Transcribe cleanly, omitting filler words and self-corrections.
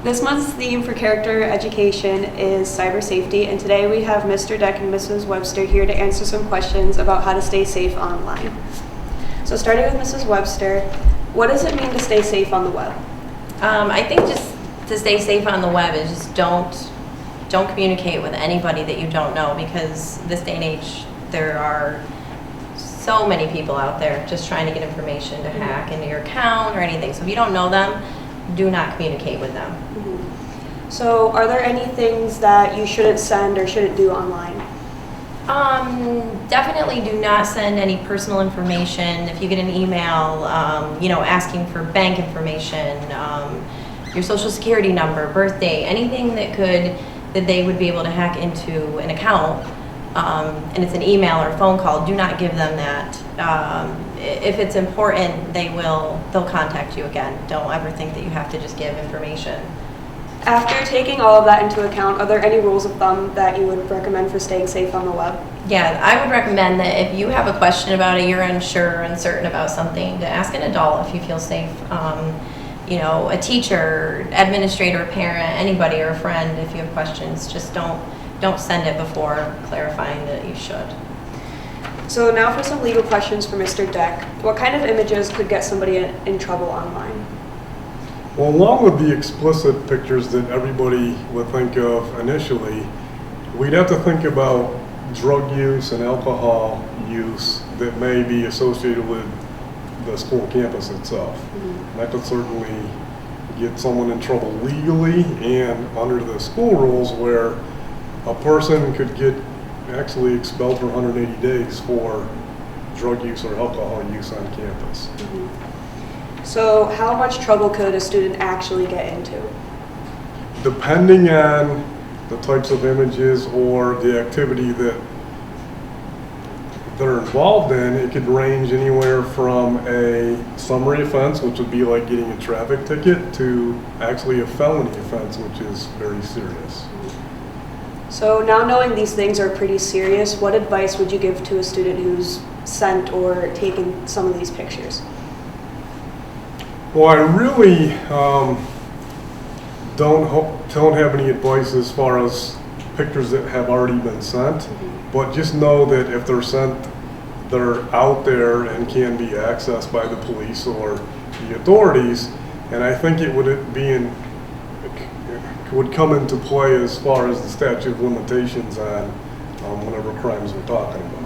This month's theme for character education is cyber safety, and today we have Mr. Deck and Mrs. Webster here to answer some questions about how to stay safe online. So starting with Mrs. Webster, what does it mean to stay safe on the web? I think just to stay safe on the web is just don't communicate with anybody that you don't know, because this day and age there are so many people out there just trying to get information to hack into your account or anything. So if you don't know them, do not communicate with them. So are there any things that you shouldn't send or shouldn't do online? Definitely do not send any personal information. If you get an email, asking for bank information, your social security number, birthday, anything that they would be able to hack into an account, and it's an email or phone call, do not give them that. If it's important, they'll contact you again. Don't ever think that you have to just give information. After taking all of that into account, are there any rules of thumb that you would recommend for staying safe on the web? Yeah, I would recommend that if you have a question about it, you're unsure or uncertain about something, to ask an adult if you feel safe. A teacher, administrator, parent, anybody, or a friend, if you have questions, just don't send it before clarifying that you should. So now for some legal questions for Mr. Deck. What kind of images could get somebody in trouble online? Well, along with the explicit pictures that everybody would think of initially, we'd have to think about drug use and alcohol use that may be associated with the school campus itself. That could certainly get someone in trouble legally and under the school rules, where a person could get actually expelled for 180 days for drug use or alcohol use on campus. So how much trouble could a student actually get into? Depending on the types of images or the activity that they're involved in, it could range anywhere from a summary offense, which would be like getting a traffic ticket, to actually a felony offense, which is very serious. So now knowing these things are pretty serious, what advice would you give to a student who's sent or taken some of these pictures? Well, I really don't have any advice as far as pictures that have already been sent, but just know that if they're sent, they're out there and can be accessed by the police or the authorities, and I think it would come into play as far as the statute of limitations on whatever crimes we're talking about.